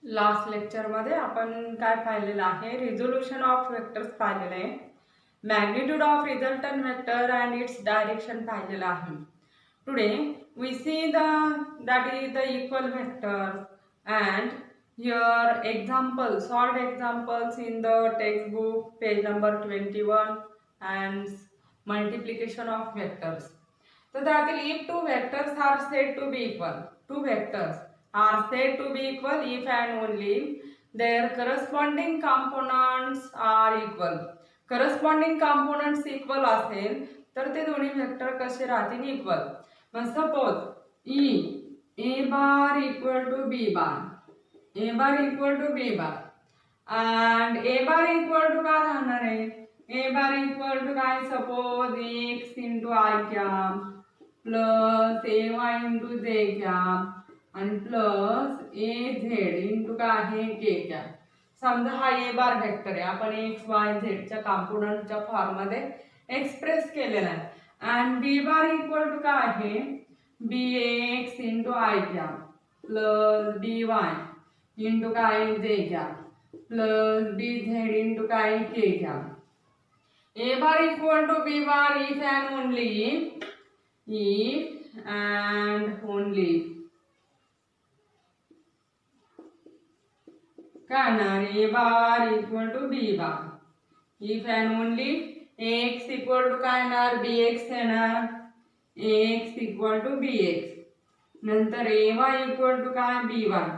Last लेक्चरमध्ये आपण काय पाहिलेलं आहे, रिझोल्यूशन ऑफ वेक्टर्स पाहिलेलं आहे, magnitude of resultant vector and its direction पाहिलेलं आहे. Today we see that is the equal vectors and here example, solved examples in the textbook page number 21 and multiplication of vectors. So that if two vectors are said to be equal, two vectors are said to be equal if and only their corresponding components are equal. Corresponding components equal असेल तर ते दोन्ही vector कसे राहतील equal. मग suppose A bar equal to B bar, A bar equal to B bar and A bar equal to काय राहणार आहे, ए बार इक्वल टू काय, suppose x into I cap plus A y into j cap आणि plus A z into काय आहे के cap. समजा हा ए बार vector आहे, आपण एक्स वाय झेडच्या कॉम्पोनंटच्या फॉर्ममध्ये एक्सप्रेस केलेला आहे. And B bar equal to काय आहे, B X into I cap plus B Y into काय J cap plus B Z into काय K cap. A bar equal to B bar if and only if and only करणार A bar equal to B bar if and only X equal to काय येणार, B X येणार, X equal to B X, नंतर A Y equal to काय B Y,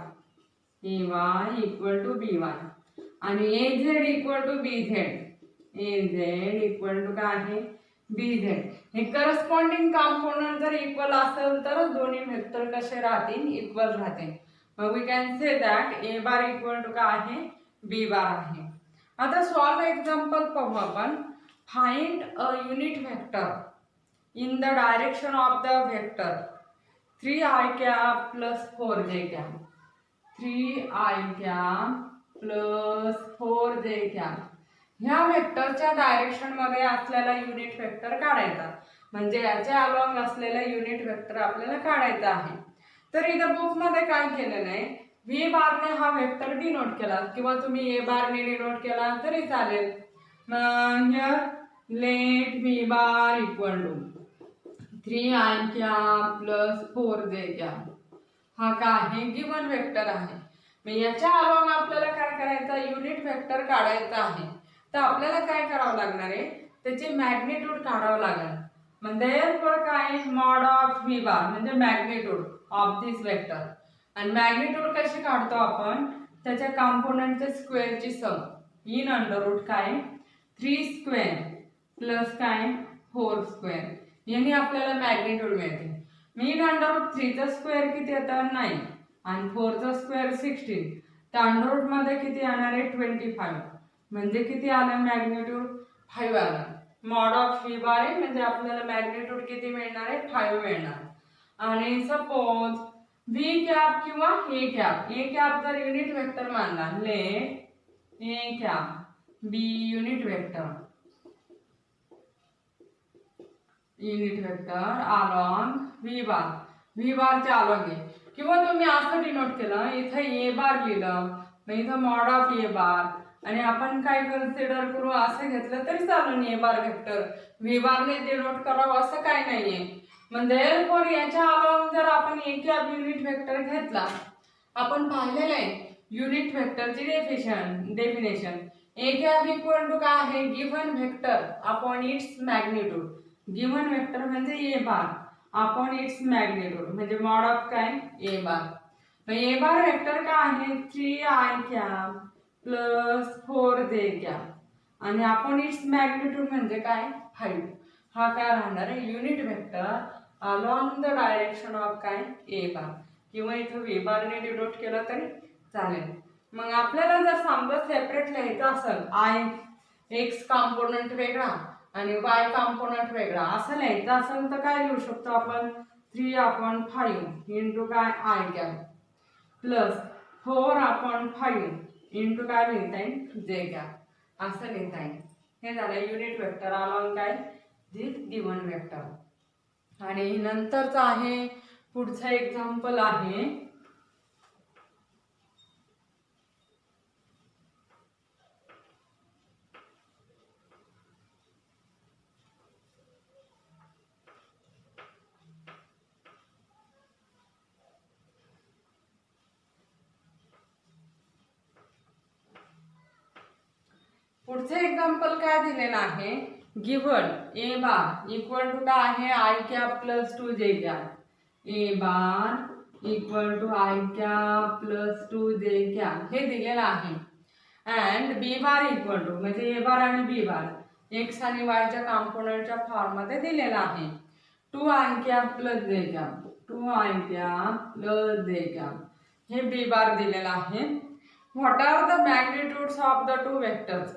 A Y equal to B Y आणि A Z equal to B Z, A Z equal to काय आहे B Z. हे corresponding component जर equal असेल तर दोन्ही वेक्टर कसे राहतील, इक्वल राहतील. मग we can say that A bar equal to काय आहे, बी बार आहे. आता सॉल्व एक्झाम्पल पाहू आपण. Find a unit vector in the direction of the vector 3i cap plus 4j cap, 3i cap plus 4j cap. ह्या वेक्टरच्या direction मध्ये असलेला युनिट वेक्टर काढायचा, म्हणजे याच्या अलॉंग असलेला युनिट वेक्टर आपल्याला काढायचा आहे. तर इथं बुक मध्ये काय केलेलं आहे, व्ही बारने हा वेक्टर डिनोट केला किंवा तुम्ही ए बारने डिनोट केला तरी चालेल. Let v bar equal to 3i cap plus 4j cap. हा काय आहे, गिवन वेक्टर आहे. मग याच्या अलॉंग आपल्याला काय करायचं, युनिट वेक्टर काढायचा आहे. तर आपल्याला काय करावं लागणार आहे, त्याचे मॅग्निट्यूड काढावं लागेल. म्हणजे काय, मॉड ऑफ व्ही बार म्हणजे मॅग्निट्यूड ऑफ दिस वेक्टर. आणि मॅग्निट्यूड कशी काढतो आपण, त्याच्या कॉम्पोनंटच्या स्क्वेअरची सम इन अंडर रूट काय 3 स्क्वेअर प्लस काय 4 स्क्वेअर, याने आपल्याला मॅग्निट्यूड मिळते. इन अंडर रूट 3चा स्क्वेअर किती येतं 9 आणि 4चा स्क्वेअर 16, तर अंडर रूट मध्ये किती येणार आहे 25, म्हणजे किती आलं मॅग्निट्यूड 5 आलं. मॉड ऑफ व्ही बार आहे म्हणजे आपल्याला मॅग्निट्यूड किती मिळणार आहे 5 मिळणार. आणि सपोज व्ही कॅप किंवा ए कॅप, ए कॅप जर युनिट वेक्टर मानला, let A cap be unit vector, unit vector along v bar, v बारच्या अलॉंग आहे. किंवा तुम्ही असं डिनोट केलं, इथं ए बार लिहिलं, मग इथं मॉड ऑफ ए बार आणि आपण काय कन्सिडर करू असं घेतलं तरी चालेल. ए बार वेक्टर व्ही बारने डिनोट करावं असं काय नाहीये. म्हणजे याच्या अलॉंग जर आपण ए कॅप युनिट वेक्टर घेतला, आपण पाहिलेलं आहे युनिट वेक्टरची definition A cap equal to काय आहे, given vector upon its magnitude. Given vector म्हणजे A bar upon its magnitude म्हणजे मॉड ऑफ काय ए बार. मग ए बार वेक्टर काय आहे 3i cap plus 4j cap आणि अपॉन इट्स मॅग्निट्यूड म्हणजे काय 5. हा काय राहणार आहे unit vector along the direction of काय ए बार, किंवा इथं व्ही बारने डिनोट केलं तरी चालेल. मग आपल्याला जर समजा सेपरेट लिहायचं असेल, आय एक्स कॉम्पोनंट वेगळा आणि वाय कॉम्पोनंट वेगळा असं लिहायचं असेल तर काय लिहू शकतो आपण 3/5 इंटू काय आय कॅप प्लस 4/5 इंटू काय लिहिता येईल जे कॅप, असं लिहिता येईल. हे झालं युनिट वेक्टर अलॉंग काय दिस गिव्हन वेक्टर. आणि नंतरचं आहे पुढचं एक्झाम्पल आहे पुढचं एक्झाम्पल काय दिलेलं आहे, given A bar equal to काय आहे, i cap plus 2 j cap. A bar equal to i cap plus 2 j cap हे दिलेलं आहे. And B bar equal to म्हणजे ए बार आणि बी बार एक्स आणि वायच्या कॉम्पोनंटच्या फॉर्ममध्ये दिलेला आहे. 2 I cap plus J cap, 2 I cap plus J cap हे बी बार दिलेला आहे. What are the magnitudes of the two vectors.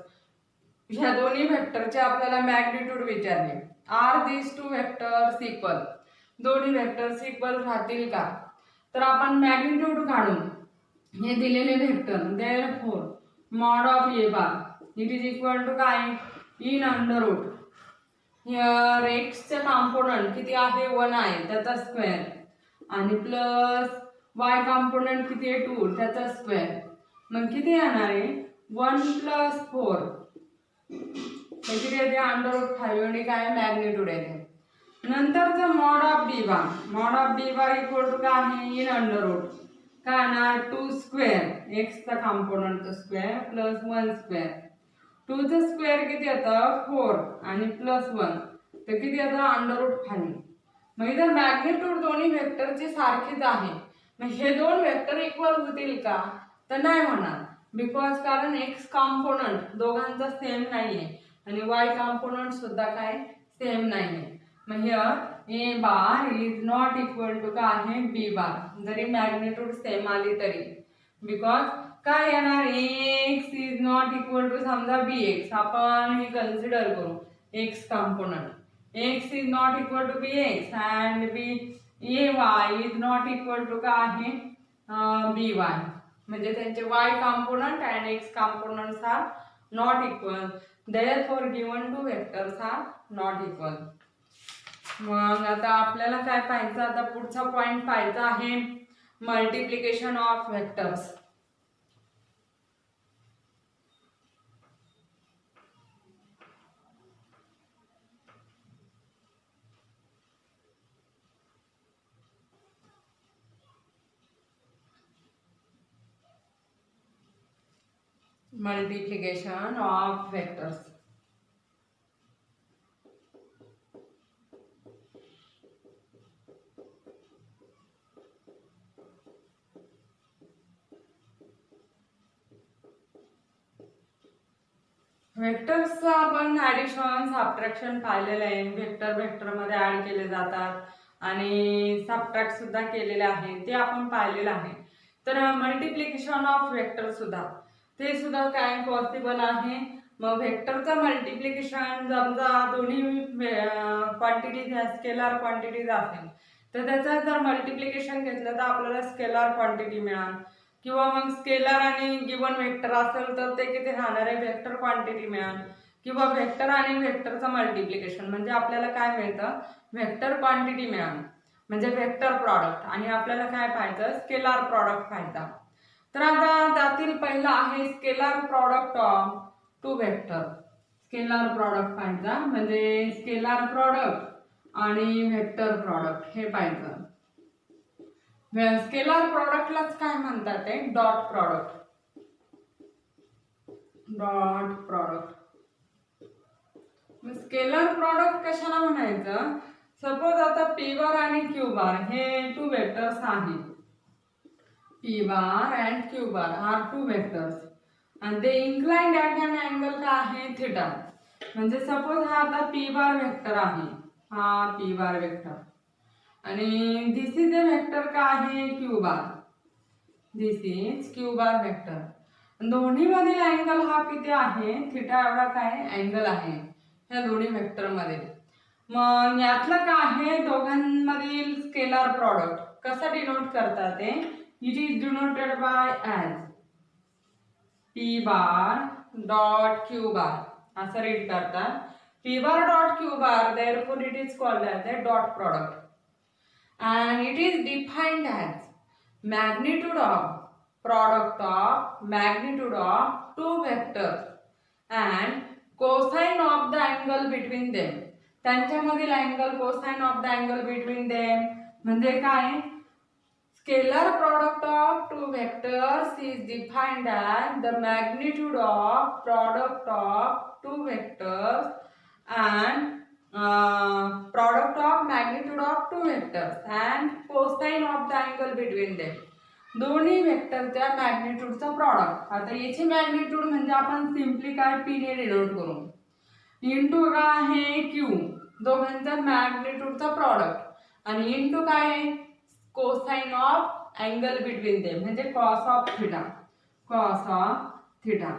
ह्या दोन्ही वेक्टरचे आपल्याला मॅग्निट्यूड विचारले. Are this two vectors equal. दोन्ही वेक्टर्स इक्वल राहतील का. तर आपण मॅग्निट्यूड काढून हे दिलेले vector therefore mod of A bar it is equal to काय, इन अंडर रूट हिअर एक्सचे कॉम्पोनंट किती आहे 1 आहे त्याचा स्क्वेअर आणि प्लस वाय कॉम्पोनंट किती आहे 2 त्याचा स्क्वेअर. मग किती येणार आहे 1 प्लस 4 हे किती येते अंडर रूट 5 आणि काय मॅग्निट्यूड येते. नंतरचं mod of B bar, mod of B bar equal to काय आहे इन अंडर रूट काय येणार 2 स्क्वेअर एक्सचा कॉम्पोनंटचा स्क्वेअर प्लस 1 स्क्वेअर. 2चं स्क्वेअर किती येतं 4 आणि प्लस 1 तर किती येतं अंडर रूट 5. मग इथं मॅग्निट्यूड दोन्ही वेक्टरची सारखीच आहे. मग हे दोन वेक्टर इक्वल होतील का, तर नाही होणार. बिकॉज कारण एक्स कॉम्पोनंट दोघांचा सेम नाहीये आणि वाय कॉम्पोनंट सुद्धा काय सेम नाहीये. मग here A bar is not equal to काय आहे बी बार जरी मॅग्निट्यूड सेम आली तरी. बिकॉज काय येणार x is not equal to समजा बी एक्स आपण हे कन्सिडर करू x component x is not equal to B x and B A y is not equal to काय आहे बी वाय म्हणजे त्यांचे y component and x components are not equal. Therefore given two vectors are not equal. मग आता आपल्याला काय पाहायचं, आता पुढचा पॉइंट पाहायचा आहे multiplication of vectors. Multiplication of vectors. वेक्टर्सचं आपण ॲडिशन सबट्रॅक्शन पाहिलेलं आहे. वेक्टर मध्ये ॲड केले जातात आणि सबट्रॅक्ट सुद्धा केलेले आहे ते आपण पाहिलेलं आहे. तर मल्टिप्लिकेशन ऑफ वेक्टर सुद्धा ते सुद्धा काय पॉसिबल आहे. मग वेक्टरचं मल्टिप्लिकेशन समजा दोन्ही क्वांटिटीज स्केलर क्वांटिटीज असेल तर त्याचं जर मल्टिप्लिकेशन घेतलं तर आपल्याला स्केलर क्वांटिटी मिळेल. किंवा मग स्केलर आणि गिवन वेक्टर असेल तर ते किती राहणार आहे वेक्टर क्वांटिटी मिळेल. किंवा वेक्टर आणि वेक्टरचं मल्टिप्लिकेशन म्हणजे आपल्याला काय मिळतं वेक्टर क्वांटिटी मिळेल म्हणजे वेक्टर प्रॉडक्ट. आणि आपल्याला काय पाहायचं स्केलर प्रॉडक्ट पाहायचा. तर आता त्यातील पहिला आहे scalar product of two vector. Scalar product पाहायचा म्हणजे स्केलर प्रॉडक्ट आणि वेक्टर प्रॉडक्ट हे पाहायचं. स्केलर प्रॉडक्टलाच काय म्हणतात ते dot product. Dot product scalar product कशाला म्हणायचं. सपोज आता पी बार आणि क्यू बार हे टू वेक्टर्स आहेत. P bar and Q bar are two vectors and they inclined at an angle का आहे थीटा. म्हणजे सपोज हा आता पी बार वेक्टर आहे हा पी बार वेक्टर आणि दिस इज अ वेक्टर का आहे Q bar. This is Q bar vector. दोन्ही मधील अँगल हा किती आहे थीटा एवढा काय अँगल आहे ह्या दोन्ही वेक्टर मध्ये. मग यातलं काय आहे दोघांमधील स्केलर प्रॉडक्ट कसं डिनोट करतात ते it is denoted bye as P bar dot Q बार असं रीड करतात. P bar dot Q bar therefore it is called as a dot product and it is defined as magnitude of product of magnitude of two vectors and cosine of the angle between them. त्यांच्यामधील angle cosine of the angle between them म्हणजे काय scalar product of two vectors is defined as the magnitude of product of two vectors and product of magnitude of two vectors and cosine of the angle between them. दोन्ही वेक्टरच्या मॅग्निट्यूडचा product. आता याची magnitude म्हणजे आपण simply काय P ने denote करू. Into काय आहे क्यू, दोघांचा मॅग्निट्यूडचा प्रॉडक्ट आणि इंटू काय आहे cosine of angle between them म्हणजे cos of theta. Cos of theta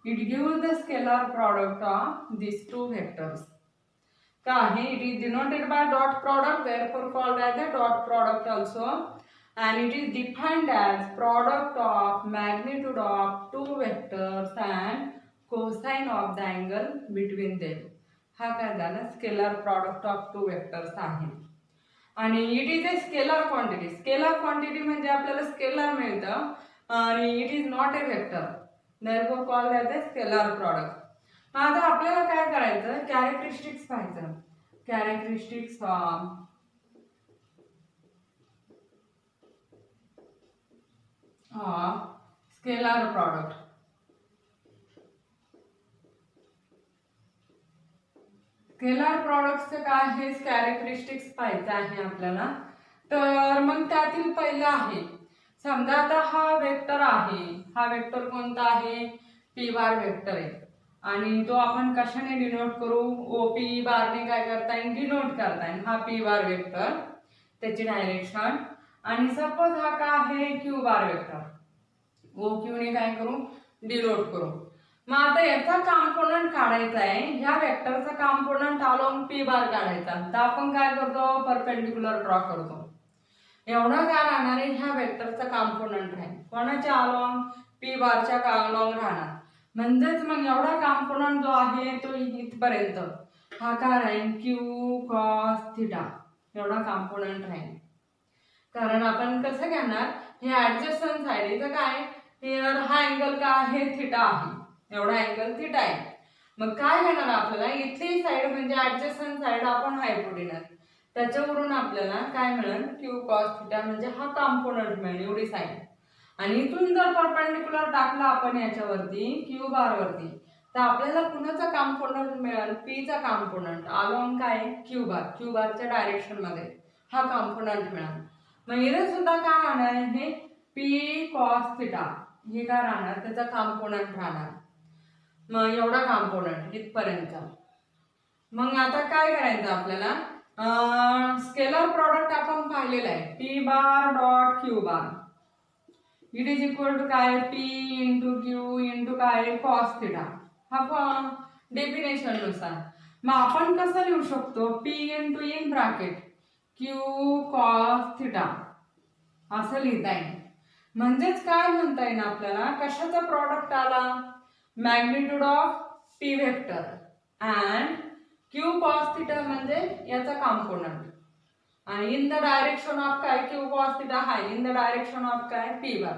it gives the scalar product of this two vectors. का आहे it is denoted by dot product therefore called as a dot product also and it is defined as product of magnitude of two vectors and cosine of the angle between them. हा काय झाला scalar product of two vectors आहे आणि it is a scalar quantity. Scalar quantity म्हणजे आपल्याला scalar मिळतं आणि it is not a vector therefore called as a scalar product. आता आपल्याला काय करायचं कॅरेक्टरिस्टिक्स पाहायचं. Characteristics of scalar product. Scalar प्रॉडक्टचे काय आहे कॅरेक्टरिस्टिक्स पाहायचं आहे आपल्याला. तर मग त्यातील पहिलं आहे समजा आता हा वेक्टर आहे. हा वेक्टर कोणता आहे पी बार वेक्टर आहे आणि तो आपण कशाने डिनोट करू ओ पी बारने काय करता येईल डिनोट करता येईल. हा पी बार वेक्टर त्याची डायरेक्शन आणि सपोज हा काय आहे Q bar vector O Q ने काय करू डिनोट करू. मग आता याचा कॉम्पोनंट काढायचा आहे. ह्या वेक्टरचा कॉम्पोनंट अलोंग पी बार काढायचा. तर आपण काय करतो परपेंडिक्युलर ड्रॉ करतो. एवढा काय राहणार आहे ह्या वेक्टरचा कॉम्पोनंट आहे कोणाच्या अलोंग पी बारच्या अलोंग राहणार. म्हणजेच मग एवढा कॉम्पोनंट जो आहे तो इथपर्यंत हा काय राहील क्यू कॉस थिटा एवढा कॉम्पोनंट राहील. कारण आपण कसं घेणार हे ऍडजस्टंट साइडचं काय हिअर हा अँगल काय आहे थिटा आहे. एवढा अँगल थिटा आहे. मग काय घेणार आपल्याला इथली साइड म्हणजे ऍडजस्टंट साइड आपण हायपोटेनस त्याच्यावरून आपल्याला काय मिळेल क्यू कॉस थिटा म्हणजे हा कॉम्पोनंट मिळेल एवढी साइड. आणि इथून जर परपेंडिक्युलर टाकला आपण याच्यावरती क्यू बार वरती तर आपल्याला कुणाचा कॉम्पोनंट मिळेल पी चा कॉम्पोनंट अलोंग काय क्यू बारच्या डायरेक्शन मध्ये हा कॉम्पोनंट मिळेल. मग इथे सुद्धा काय राहणार आहे हे पी कॉस थिटा हे काय राहणार त्याचा कॉम्पोनंट राहणार. मग एवढा कॉम्पोनंट इथपर्यंत. मग आता काय करायचं आपल्याला स्केलर प्रॉडक्ट आपण पाहिलेला आहे P bar dot Q bar it is equal to काय पी इंटू क्यू इंटू काय कॉस थिटा. हा डेफिनेशन नुसार. मग आपण कसं लिहू शकतो P into in bracket Q cos theta असं लिहिता येईल. म्हणजेच काय म्हणता येईल आपल्याला कशाचा प्रॉडक्ट आला magnitude of P vector and Q cos theta म्हणजे याचा कॉम्पोनंट आणि इन द डायरेक्शन ऑफ काय क्यू कॉस थिटा हाय इन द डायरेक्शन ऑफ काय पी बार.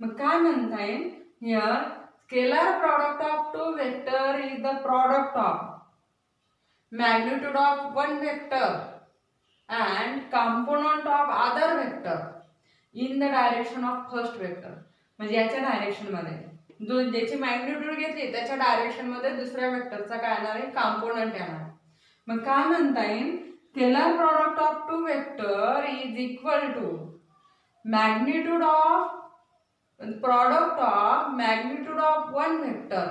मग काय म्हणता येईल here scalar product of two vector is the product of magnitude of one vector and component of other vector in the direction of first vector. म्हणजे याच्या direction मध्ये जो ज्याची मॅग्निट्यूड घेतली त्याच्या डायरेक्शन मध्ये दुसऱ्या वेक्टरचा काय येणार आहे कॉम्पोनंट येणार. मग काय म्हणता येईल scalar product of two vector is equal to magnitude of product of magnitude of one vector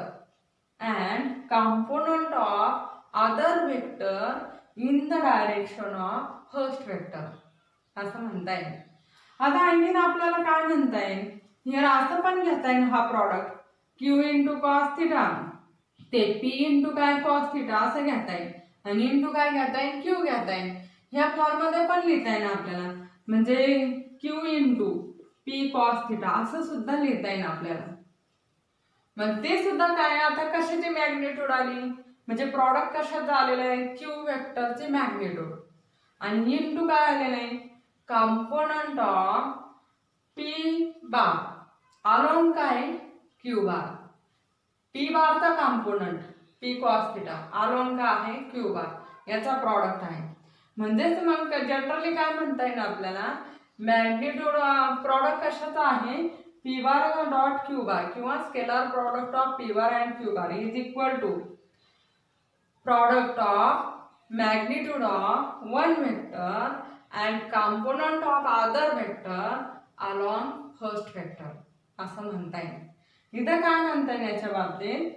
and component of other vector in the direction of first vector असं म्हणता येईल. आता आणखीन आपल्याला काय म्हणता येईल हिअर असं पण घेता येईल हा product Q into cos theta ते पी इंटू काय कॉस थिटा असं घेता येईल आणि इंटू काय घेता येईल क्यू घेता येईल. ह्या फॉर्म मध्ये पण लिहिता येईल आपल्याला म्हणजे Q into P cos theta असं सुद्धा लिहिता येईल आपल्याला. मग ते सुद्धा काय आता कशाची मॅग्निट्यूड आली म्हणजे प्रॉडक्ट कशाचं आलेलं आहे क्यू वेक्टरचे मॅग्निट्यूड आणि इंटू काय आलेलं आहे component of P bar along काय क्यू बार. पी बारचा component P cos theta along काय आहे क्यू बार याचा प्रॉडक्ट आहे. म्हणजेच मग जनरली काय म्हणता येईल आपल्याला मॅग्निट्यूड प्रॉडक्ट कशाचा आहे, P bar dot Q bar किंवा scalar product of P bar and Q bar is equal to product of magnitude of one vector and component of other vector along first vector असं म्हणता येईल. इथं काय म्हणता येईल याच्या बाबतीत,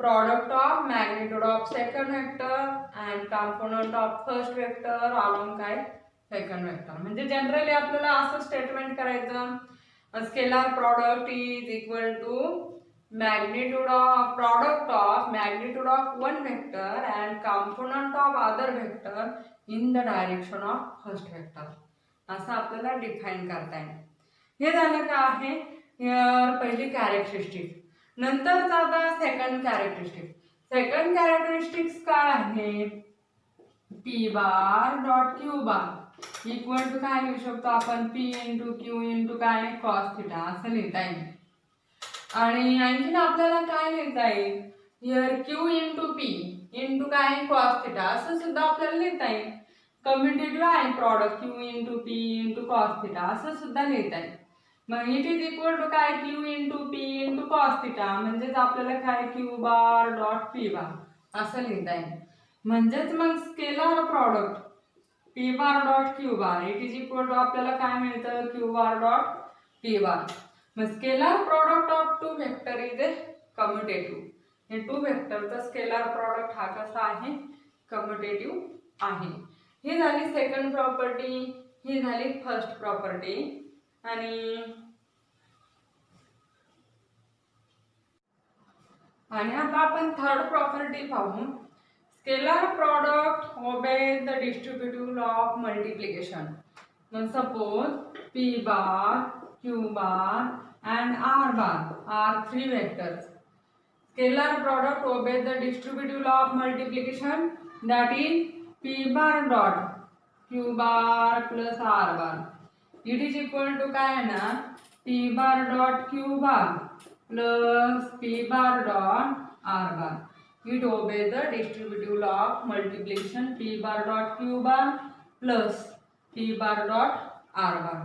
product of magnitude of second vector and component of first vector along काय second vector. म्हणजे जनरली आपल्याला असं स्टेटमेंट करायचं, scalar product is equal to magnitude of product of magnitude of one vector and component of other vector in the direction of first vector असं आपल्याला define करता येईल. हे झालं का आहे पहिली कॅरेक्टरिस्टिक. नंतर आता सेकंड कॅरेक्टरिस्टिक. सेकंड कॅरेक्टरिस्टिक्स काय आहे, P bar dot Q bar equal to काय लिहू शकतो आपण, पी इंटू क्यू इंटू काय कॉस थिटा असं लिहिता येईल. आणि आणखीन आपल्याला काय लिहिता येईल, here Q into P into काय कॉस थिटा असं सुद्धा आपल्याला लिहिता येईल. कम्युटेटिव्ह आहे product Q into P into cos theta असं सुद्धा लिहिता येईल. मग इट इज इक्वल टू काय Q into P into cos theta म्हणजेच आपल्याला काय Q bar dot P bar असं लिहिता येईल. म्हणजेच मग scalar product P bar dot Q bar it is equal to आपल्याला काय मिळतं, Q bar dot P bar. मग scalar product of two vector is a commutative. हे टू वेक्टरचा स्केलर प्रॉडक्ट हा कसा आहे, कम्युटेटिव्ह आहे. ही झाली सेकंड प्रॉपर्टी, ही झाली फर्स्ट प्रॉपर्टी. आणि आता आपण थर्ड प्रॉपर्टी पाहू. Scalar product obeys the distributive law of multiplication. मग suppose P bar Q bar and r bar are three vectors. Scalar product obeys the distributive law of multiplication, that is p bar dot q bar plus r bar. It is equal to काय आहे ना, p bar dot q bar plus p bar dot r bar. It obeys the distributive law of multiplication, p bar dot q bar plus p bar dot r bar.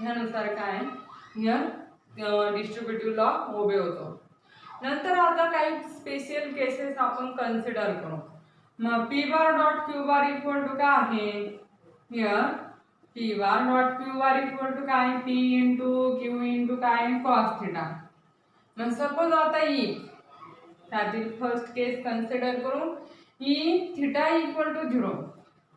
ह्यानुसार काय here distributive law ओबे होतो. नंतर आता काही special cases आपण consider करू. मग P bar dot Q bar equal to काय आहे, here P bar dot Q bar equal to काय, पी इंटू क्यू इंटू काय कॉस थिटा. मग सपोज आता त्यातील फर्स्ट केस कन्सिडर करू, theta equal to 0.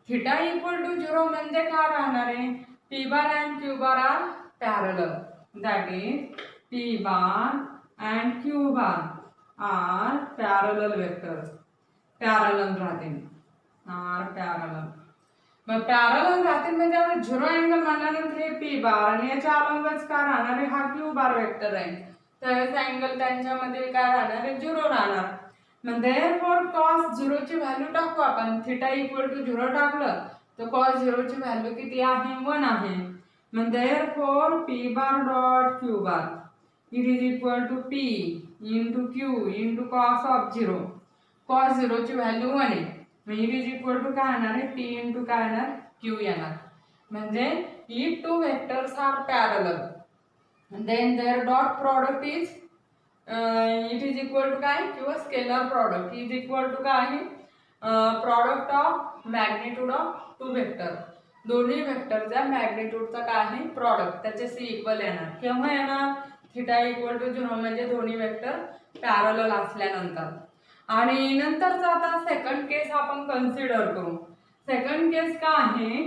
Theta equal to 0 म्हणजे काय राहणार आहे, P bar and Q bar are parallel. That is p bar and q bar are parallel vectors. Parallel राहतील, are parallel. मग पॅरलल राहतील म्हणजे आता 0 अँगल मानल्यानंतर हे p बार आणि याच्या अलॉंगच काय राहणार आहे, हा q बार वेक्टर आहे. तर अँगल त्यांच्यामध्ये काय राहणार आहे, 0 राहणार. मग therefore cos 0 ची व्हॅल्यू टाकू आपण. थिटा इक्वल टू 0 टाकलं तर cos 0 ची व्हॅल्यू किती आहे, 1 आहे. And therefore p bar dot q bar it is equal to p into q into cos of 0. cos 0 ची व्हॅल्यू 1 आहे. मग it is equal to काय येणार आहे, p into काय येणार, q येणार. म्हणजे if two vectors are parallel then their dot product is it is equal to काय किंवा scalar product is equal to काय आहे, product of magnitude of two vector. दोन्ही वेक्टरच्या मॅग्निट्यूडचा काय आहे, प्रॉडक्ट त्याच्याशी इक्वल येणार. केव्हा येणार, थिटा इक्वल टू 0 म्हणजे दोन्ही वेक्टर पॅरलल असल्यानंतर. आणि नंतरचा आता सेकंड केस आपण कन्सिडर करू. सेकंड केस काय आहे,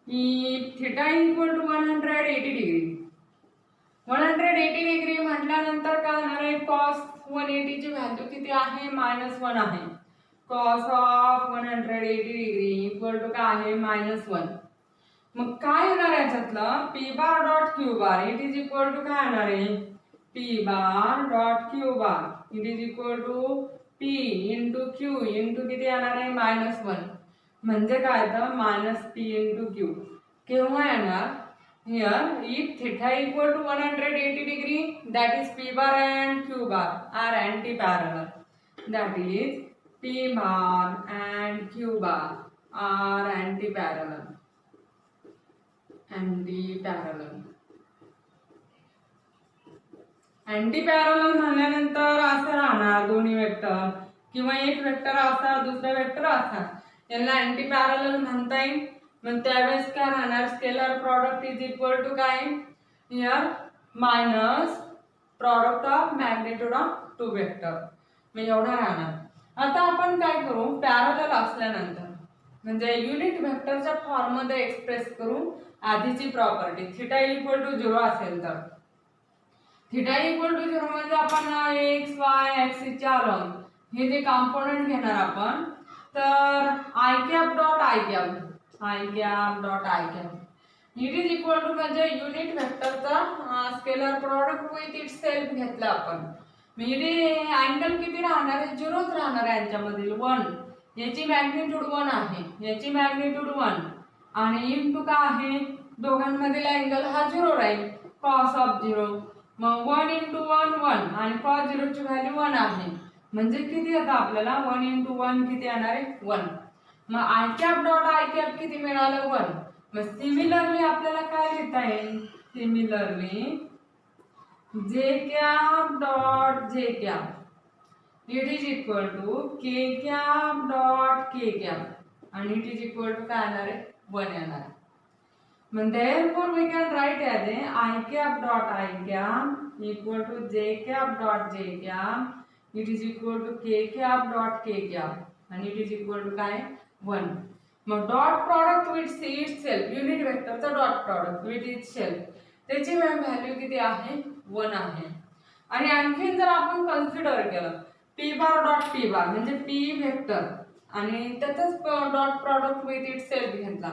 if theta equal to 180 degree. 180 degree म्हटल्यानंतर काय होणार आहे, कॉस 180 ची व्हॅल्यू किती आहे, -1 आहे. cos of 180 degree equal to काय आहे, -1. मग काय येणार याच्यातलं, P bar dot Q bar it is equal to काय येणार आहे, P bar dot Q bar it is equal to P into Q into किती येणार आहे, -1. म्हणजे काय तर -p इंटू क्यू. केव्हा येणार, here if theta equal to 180 degree that is p bar and q bar are anti parallel. दॅट is p bar and q bar are anti-parallel. Anti parallel. Anti parallel म्हणल्यानंतर असं राहणार दोन्ही vector किंवा एक vector असा दुसरा वेक्टर असा, यांना अँटी पॅरलल म्हणता येईल. मग त्यावेळेस काय राहणार, scalar product is equal to काय, here minus product of magnitude of two vector. मग एवढा राहणार. आता आपण काय करू, पॅरलल असल्यानंतर म्हणजे युनिट वेक्टरच्या फॉर्म मध्ये एक्सप्रेस करू आधीची प्रॉपर्टी थिटा इक्वल टू 0 असेल तर. थिटा इक्वल टू 0 म्हणजे आपण एक्स वाय ऍक्सिस च्या अलॉंग हे जे कॉम्पोनंट घेणार आपण, तर i cap dot i cap it is equal to म्हणजे युनिट वेक्टरचा scalar product with itself घेतला आपण. म्हणजे अँगल किती राहणार आहे, 0च राहणार आहे यांच्यामधील 1. याची मॅग्निट्यूड 1 आहे, याची मॅग्निट्यूड 1 आणि इंटू काय आहे, दोघांमधील अँगल हा 0 राहील, कॉस ऑफ 0. मग 1 इंटू 1 1 आणि कॉस 0 ची व्हॅल्यू 1 आहे. म्हणजे किती येतं आपल्याला, 1 इंटू 1 किती येणार आहे, 1. मग I cap dot i cap किती मिळालं, 1. मग सिमिलरली आपल्याला काय लिहिता येईल, similarly j cap dot j cap it is equal to k cap dot k cap आणि इट इज इक्वल टू काय येणार आहे, 1 येणार. मग therefore we can write as I cap dot I cap equal to J cap dot J cap it is equal to K cap dot K cap and it is equal to काय 1. मग dot product with itself unit वेक्टरचा dot product with itself त्याची value किती आहे, 1 आहे. आणि आणखीन जर आपण कन्सिडर केलं p bar dot p bar म्हणजे p वेक्टर आणि त्याचाच डॉट प्रॉडक्ट विथ itself घेतला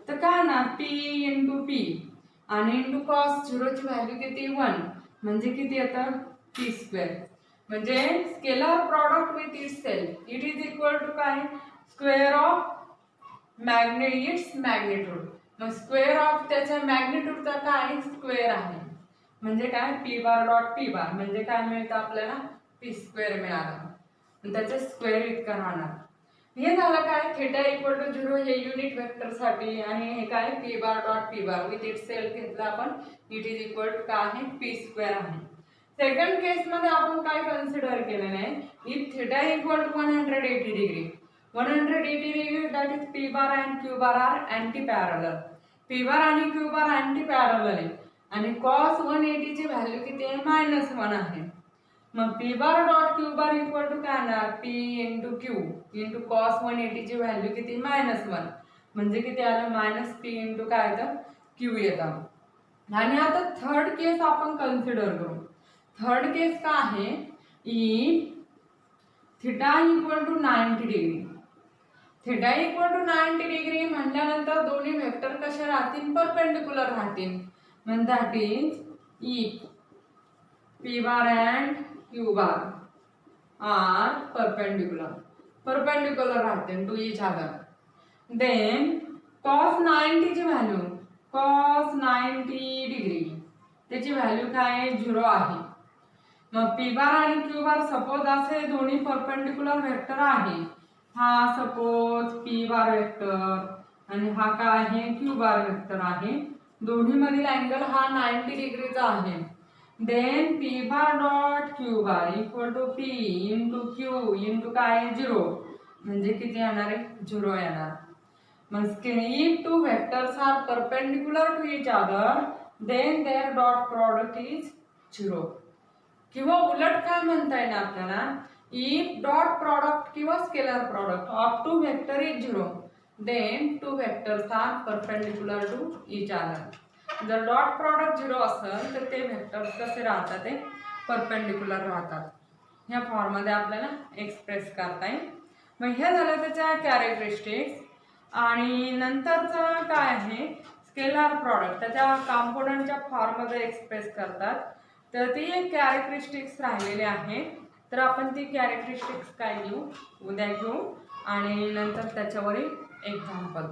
तर काय ना p इंटू p आणि इंटू कॉस 0 ची व्हॅल्यू किती, 1. म्हणजे किती येतं, p स्क्वेअर. म्हणजे scalar product with itself it is equal to काय, स्क्वेअर ऑफ मॅग्निट्यूड. मग स्क्वेअर ऑफ त्याच्या मॅग्निट्यूडचा काय, स्क्वेअर आहे. म्हणजे काय, p bar dot p bar म्हणजे काय मिळतं आपल्याला, p स्क्वेअर मिळाला. त्याचे स्क्वेअर इतकं राहणार. हे झालं काय, थिटा इक्वल टू 0 हे युनिट वेक्टर साठी आणि हे काय p bar dot p bar with itself घेतला आपण, इट इज इक्वल टू काय आहे, p स्क्वेअर आहे. सेकंड केस मध्ये आपण काय कन्सिडर केलेलं आहे, if theta equal to 180 degree 180 degree that is p bar and q bar are anti-parallel. p bar आणि q bar anti-parallel आहे आणि cos 180 ची व्हॅल्यू किती आहे, -1 आहे. मग p bar dot q bar equal to काय येणार, p into q into cos 180 ची व्हॅल्यू किती, -1 म्हणजे किती आलं, -p इंटू काय येतं, q येतं. आणि आता थर्ड केस आपण कन्सिडर करू. थर्ड केस काय आहे, if theta equal to 90 degree. Theta equal to 90 degree म्हटल्यानंतर दोन्ही वेक्टर कसे राहतील, परपेंडिक्युलर राहतील. म्हणजे that is if p bar and q bar are perpendicular राहतील to each other. then cos 90 ची व्हॅल्यू, cos 90 डिग्री त्याची व्हॅल्यू काय 0 आहे. मग p bar आणि q bar सपोज असे दोन्ही परपेंडिक्युलर वेक्टर आहे. हा सपोज p बार वेक्टर आणि हा काय आहे, q बार वेक्टर आहे. दोन्ही मधील अँगल हा 90 डिग्रीचा आहे. Then p bar dot q bar equal to p into q into काय 0 म्हणजे किती येणार आहे, 0 येणार. मग if two vectors are perpendicular to each other then their dot product is 0. किंवा उलट काय म्हणता येईल आपल्याला, if dot product किंवा scalar product of two vector is 0 then two vectors are perpendicular to each other. जर डॉट प्रॉडक्ट 0 असेल तर ते वेक्टर्स कसे राहतात, ते परपेंडिक्युलर राहतात. ह्या फॉर्म मध्ये आपल्याला एक्सप्रेस करता येईल. मग हे झालं त्याच्या कॅरेक्टरिस्टिक्स. आणि नंतरचं काय आहे, स्केलर प्रॉडक्ट त्याच्या कॉम्पोनंटच्या फॉर्म मध्ये एक्सप्रेस करतात. तर ती एक कॅरेक्टरिस्टिक्स राहिलेली आहे. तर आपण ती कॅरेक्टरिस्टिक्स काय घेऊ, उद्या घेऊ आणि नंतर त्याच्यावरील एक्झाम्पल.